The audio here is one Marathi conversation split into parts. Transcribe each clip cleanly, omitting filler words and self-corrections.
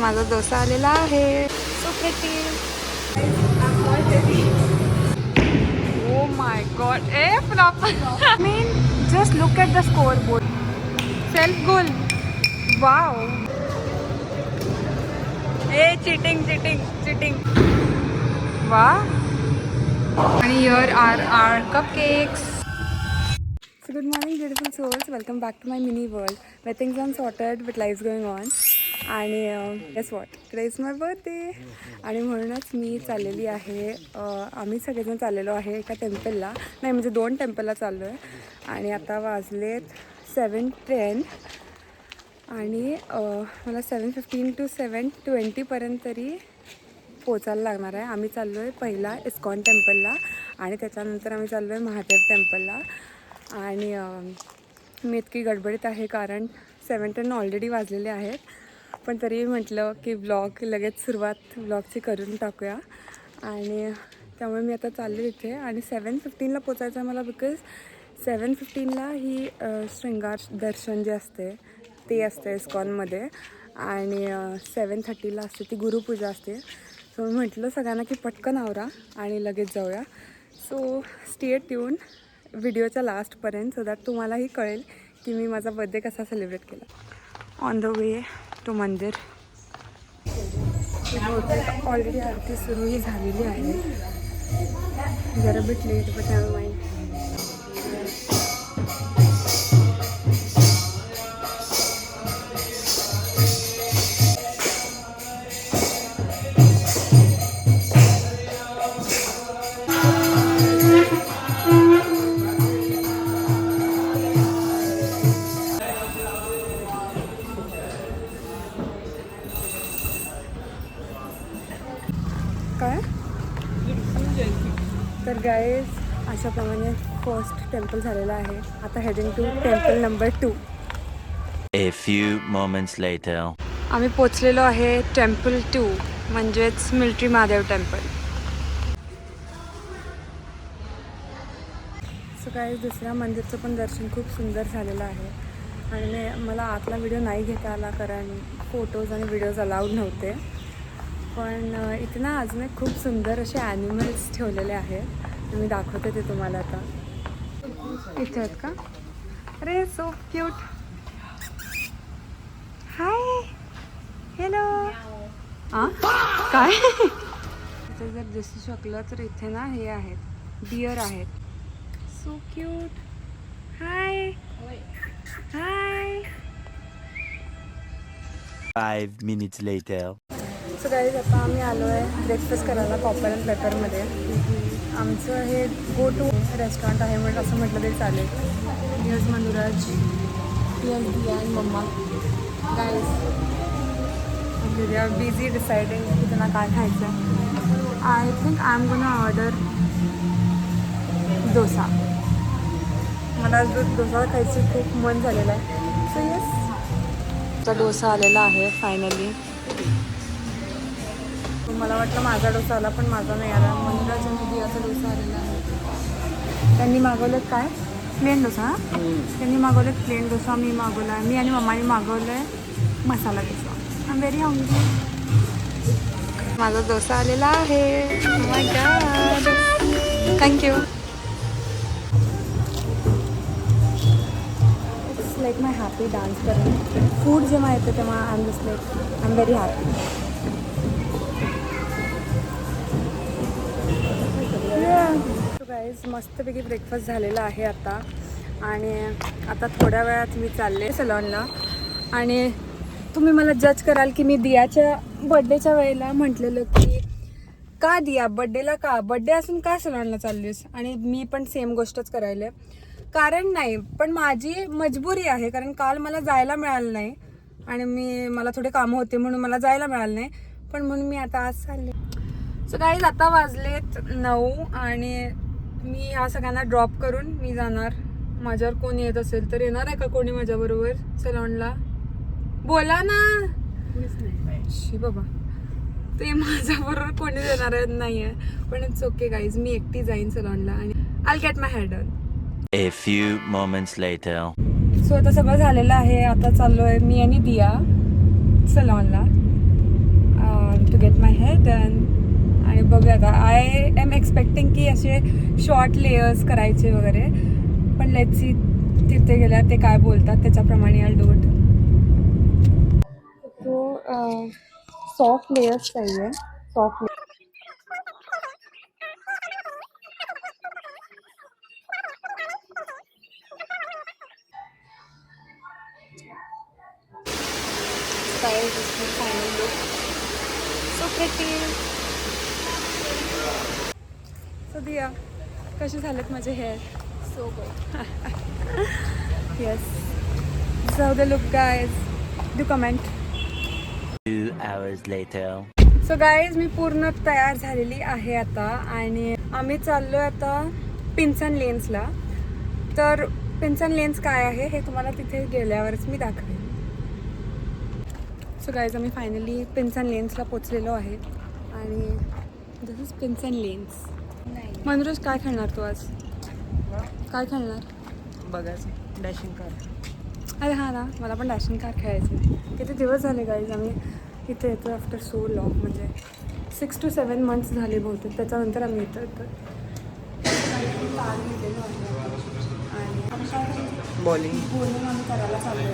माझा डोसा आलेला आहे. So pretty. Oh my god. Flop. Mean just look at the scoreboard. Self goal. Wow. Cheating. वा. आणि here are are cupcakes. So good morning beautiful souls, welcome back to my mini world where things are sorted but life's going on. आणि guess what, today is my birthday. आणि म्हणूनच मी चाललेली आहे, आम्ही सगळेजण चाललेलो आहे एका टेम्पलला, नाही म्हणजे 2 टेम्पलला चाललो आहे. आणि आता वाजलेत 7:10 आणि मला 7:15 to 7:20पर्यंत तरी पोचायला लागणार आहे. आम्ही चाललो आहे पहिला इस्कॉन टेम्पलला आणि त्याच्यानंतर आम्ही चाललो आहे महादेव टेम्पलला. आणि मी इतकी गडबडीत आहे कारण 7:10 ऑलरेडी वाजलेले आहेत, पण तरी म्हटलं की लगेच सुरुवात ब्लॉगची करून टाकूया. आणि त्यामुळे मी आता चालले तिथे आणि 7:15ला पोचायचं आहे मला, बिकॉज 7:15ला ही शृंगार दर्शन जे असते ते असते इस्कॉनमध्ये आणि 7:30ला असते ती गुरुपूजा असते. सो मी म्हटलं सगळ्यांना की पटकन आवरा आणि लगेच जाऊया. सो स्टे ट्यून व्हिडिओच्या लास्टपर्यंत सो दॅट तुम्हालाही कळेल की मी माझा बर्थडे कसा सेलिब्रेट केला. On the way to mandir. Already आरती सुरूही झालेली आहे. जरा bit late but never mind. काय तर गाईज अशाप्रमाणे फर्स्ट टेम्पल झालेलं आहे. आता heading to temple number 2. A few moments later. आम्ही पोचलेलो आहे टेम्पल 2 म्हणजेच military Mahadev temple. So guys दुसऱ्या मंदिरचं पण दर्शन खूप सुंदर झालेलं आहे. आणि मला आतला व्हिडिओ नाही घेता आला कारण फोटोज आणि व्हिडिओज अलाउड नव्हते. पण इथे ना अजून एक खूप सुंदर असे ॲनिमल्स ठेवलेले आहेत. मी दाखवते ते तुम्हाला आता. इथे आहेत का? अरे सो क्यूट. Hi hello. हां काय इथे जर दिसू शकलं तर इथे ना हे आहेत डिअर आहेत. So cute. Hi hi. 5 minutes later. So guys आता आम्ही आलो आहे ब्रेकफास्ट करायला कॉपर अँड पेपरमध्ये. आमचं हे गो टू रेस्टॉरंट आहे म्हणून असं म्हटलं तरी चालेल. Yes Manuraj, yes Diya and mamma. Guys we are busy deciding की त्यांना काय खायचं आहे. I think I am gonna order dosa. मला डोसा खायची खूप मन झालेलं आहे. सो येस आता डोसा आलेला आहे फायनली. मला वाटलं माझा डोसा आला पण माझा नाही आला. मंदिराच्या आणि दियाचा डोसा आलेला आहे. त्यांनी मागवलं काय प्लेन डोसा. त्यांनी मागवलं प्लेन डोसा, मी मागवला आहे. मी आणि मम्माने मागवलं आहे masala dosa. I am very hungry. माझा डोसा आलेला आहे. My god. Thank you. It's like my happy dance करून. फूड जेव्हा येतं तेव्हा I am just like I am very happy. Guys मस्तपैकी ब्रेकफास्ट झालेला आहे आता. आणि आता थोड्या वेळात मी चालले सलॉनला. आणि तुम्ही मला जज कराल की मी दियाच्या बड्डेच्या वेळेला म्हटलेलं की का दिया बड्डेला का बड्डे असून का सलॉनला चाललीस. आणि मी पण सेम गोष्टच करायला. कारण नाही पण माझी मजबुरी आहे कारण काल मला जायला मिळालं नाही आणि मला थोडे कामं होते म्हणून मला जायला मिळालं नाही. पण म्हणून मी आता आज चालले. सो गाईज आता वाजलेत 9 आणि मी ह्या सगळ्यांना ड्रॉप करून मी जाणार. माझ्यावर कोणी येत असेल तर येणार आहे का कोणी माझ्याबरोबर सलॉनला? बोला ना. शी बाबा ते माझ्याबरोबर कोणी येणार आहे नाही आहे. पण इट्स ओके गाईज, मी एकटी जाईन सलॉनला आणि I get my hair done. A few moments later. So आता सगळं झालेलं आहे. आता चाललो आहे मी आणि दिया सलॉनला. आय एम एक्सपेक्टिंग की असे शॉर्ट लेयर्स करायचे वगैरे, पण लेट्स सी तिथे गेल्यावर ते काय बोलतात त्याच्याप्रमाणे आय डू इट. तो सॉफ्ट लेयर्स चाहिए, soft. Guys, this is the final look. So pretty. So Diya, कसे झालेत माझे hair? So good. Yes. This is how they look, guys. Do comment. 2 hours later. So guys मी पूर्ण तयार झालेली आहे आता आणि आम्ही चाललो आहे आता पिन्सन लेन्सला. तर पिन्सन लेन्स काय आहे हे तुम्हाला तिथे गेल्यावरच मी दाखवेन. सो गाईज आम्ही फायनली पिन्सन लेन्सला पोचलेलो आहे आणि दिस इज पिन्सन लेन्स. मनोज काय खेळणार तू आज? काय खेळणार? बघायचं डॅशिंग कार. अरे हां ना, मला पण डॅशिंग कार खेळायची. किती दिवस झाले गाईज आम्ही इथे येतो आफ्टर सो लॉंग, म्हणजे 6 to 7 months झाले बहुतेक. त्याच्यानंतर आम्ही येतो बॉलिंग आम्ही करायला चाललो.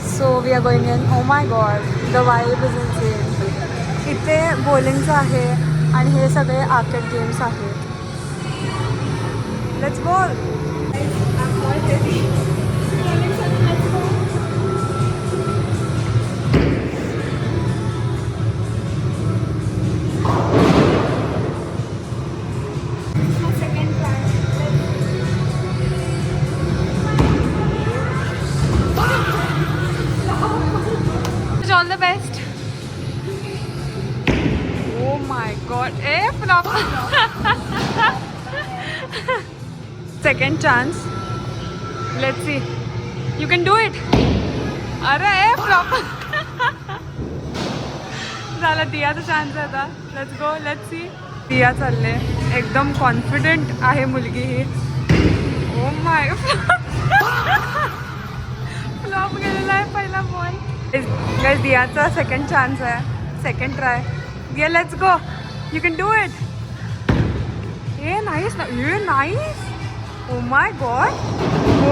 So we are going in. Oh my god, the vibe is insane. इथे बॉलिंगचं आहे आणि हे सगळे आर्केड गेम्स आहेत. Let's bowl. All the best. Oh my god. Flop. Second chance. Let's see. You can do it. अरे flop. झाला दियाचा चान्स आता. Let's go, let's see. Diya चालले. एकदम कॉन्फिडेंट आहे मुलगी ही. Oh my. फ्लॉप गेलेला आहे पहिला बॉल. गाइस दियाचा सेकंड चान्स आहे, second try. Diya let's go, you can do it. Yay nice, yay nice. Oh my god. Oh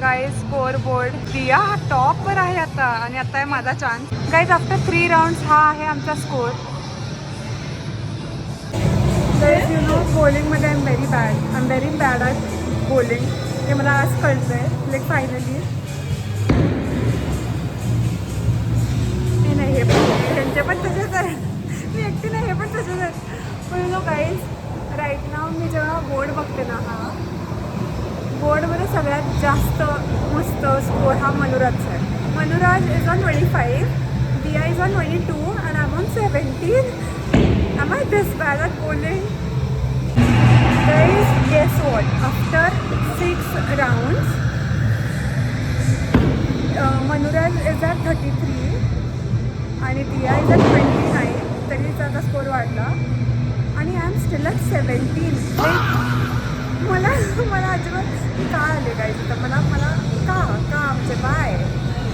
guys scoreboard. Diya हा टॉपवर आहे आता आणि आता आहे माझा चान्स. गाइस आफ्टर 3 राउंड्स हा आहे आमचा स्कोर. गाइस यू नो बॉलिंगमध्ये I am very bad at bowling. हे मला आज कळतं आहे. लाईक फायनली नाही, हे पण त्यांचे पण तसेच आहे. मी एकटी नाही, हे पण तसेच आहेत. पण नो गाईज, राईट नाव मी जेव्हा बोर्ड बघते ना, हा बोर्डमध्ये सगळ्यात जास्त मस्त स्कोर हा मनुराजचा आहे. Manuraj is on 25, Diya is on 22 and I am on 17. Am I this bad at bowling? Guys, guess what? After 6 rounds, Manuraj is at 33 आणि दिया इज at 29. तरी त्याचा स्कोर वाढला आणि आय एम स्टील at 17. मला अजिबात का आले काय तिथं, मला का म्हणजे by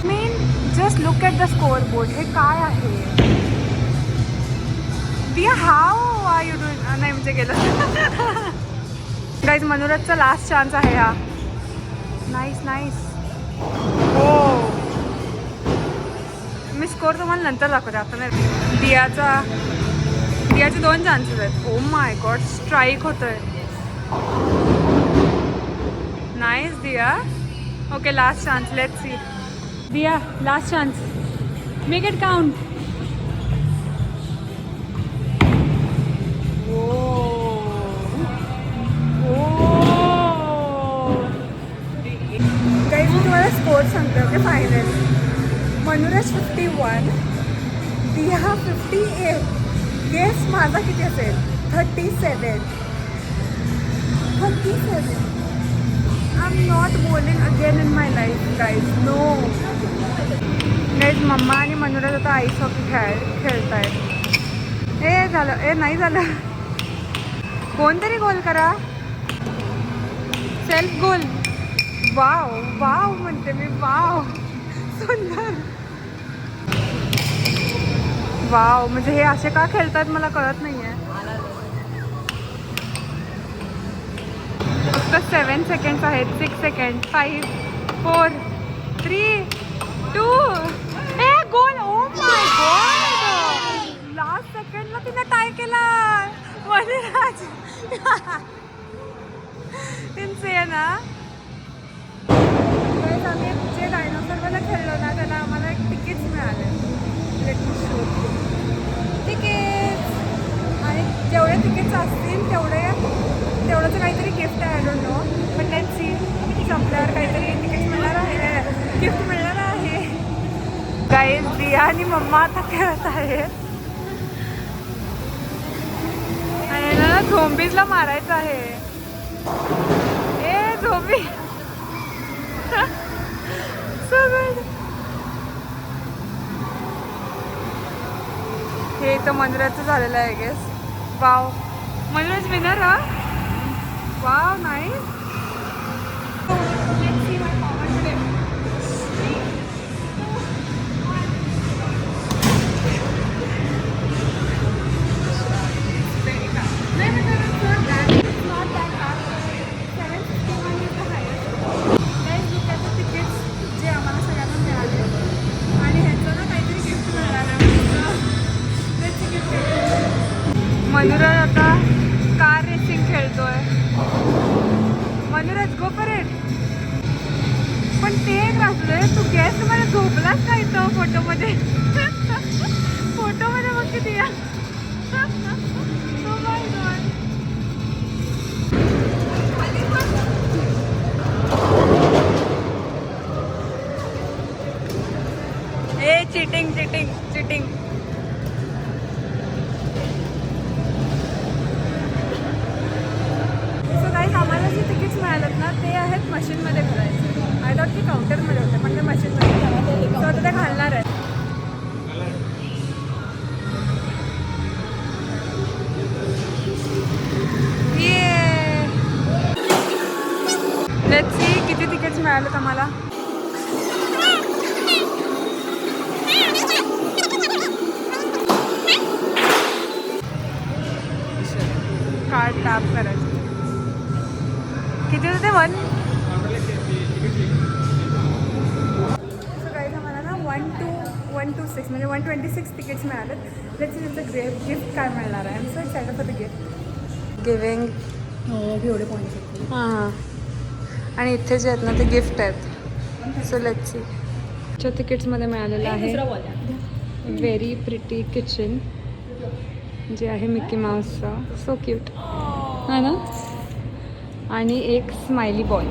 mean just look at the scoreboard. हे काय आहे? Diya how are you doing? नाही म्हणजे गेलं. गाईज मनोरथचा लास्ट चान्स आहे हा. नाईस. हो मी स्कोर तुम्हाला नंतर दाखवते, आता नाही. दियाचे 2 चान्सेस आहेत. ओ माय गॉड, स्ट्राईक होतोय. Nice Diya. Okay last chance, let's see. Diya last chance, make it count. Guys मी तुम्हाला स्कोर सांगते. Okay final Manoraj 51, Diya 58. Guess माझा किती असेल? 37. I am not bowling again in my life guys. No guys, mamma आणि मनोरज आता आईस हॉकी खेळत आहेत. नाही झालं. कोणतरी गोल करा. Self goal. वाव म्हणते मी. वाव सुंदर. वाव, म्हणजे हे असे का खेळतात मला कळत नाहीये. फक्त 7 सेकंड्स आहेत. 6 second, 5, 4, 3, 2. A goal. Oh my god, last सेकंडला तिने टाय केला. वनराज इन्सेन ना. आम्ही जे डायनोसॉरवाला खेळलो ना त्याला आम्हाला एक तिकीट्स मिळाले. तिकीट्स, आणि जेवढे तिकीट्स असतील तेवढंच काहीतरी गिफ्ट आहे. आय डोंट नो, पण लेट्स सी. संपल्यावर काहीतरी तिकीट्स मिळणार आहे, गिफ्ट मिळणार आहे. गाईज, दिया आणि मम्मा आता खेळत आहे आणि ना झोंबीजला मारायचं आहे. A zombie so good. हे तर मंदिराचं झालेलं आहे गेस. वाव, मंदिराच विनर. हा वाव, नाईस. जे आम्हाला सगळ्यांना मिळाले आणि ह्याचं ना काहीतरी गिफ्ट मिळालं. मनुराज आता कार रेसिंग खेळतोय. Manuraj, go for it. पण ते एक असलंय, तू गेस्ट मध्ये झोपलाच काय तो फोटोमध्ये. फोटोमध्ये बघ किती या. Oh my God. A cheating cheating cheating. So guys, आम्हाला जे तिकीट्स मिळालेत ना ते आहेत मशीनमध्ये भरायचे. आय थॉट की काउंटरमध्ये होते, पण ते मशीनमध्ये. सो आता ते घालणार आहे. लेट्स सी किती तिकीट्स मिळालेत आम्हाला. कार्ड टॅप करायचं. किती होते? 1. सो गाईज, आम्हाला ना 1 to 126 म्हणजे 126 तिकीट्स मिळालेत. लेट्स सी त्यांचं गिफ्ट काय मिळणार आहे. I am so excited for the gift. Giving एवढे पॉईंट्स. हां, आणि इथे जे आहेत ना ते गिफ्ट आहेत. So let's see. च्या तिकीट्समध्ये मिळालेलं आहे व्हेरी प्रिटी किचन, जे आहे मिकी माऊसचं. सो क्यूट है ना. आणि एक स्माइली बॉय.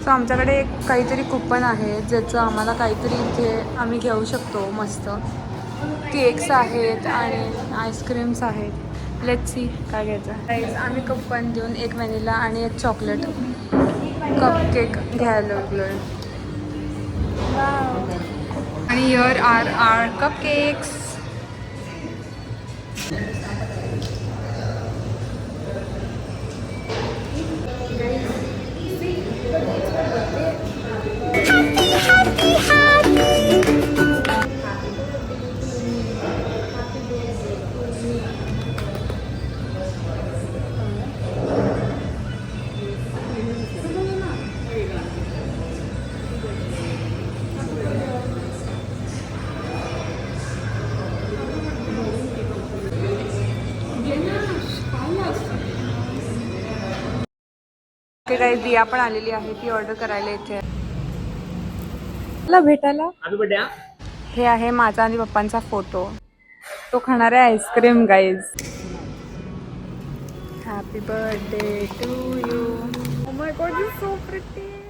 सो आमच्याकडे एक काहीतरी कुपन आहे ज्याचं आम्हाला काहीतरी इथे आम्ही घेऊ शकतो. मस्त केक्स आहेत आणि आईस्क्रीम्स आहेत. लेट्स सी काय घ्यायचं. आम्ही कुपन देऊन एक व्हॅनिला आणि एक चॉकलेट कप केक घ्यायला लागलो आहे. आणि हिअर आर कप केक्स. काही दिया पण आलेली आहे, ती ऑर्डर करायला इथे मला भेटायला. हे आहे माझा आणि पप्पांचा फोटो. तो खाणार आहे ice cream. Guys, happy birthday to you. Oh my god, you so pretty.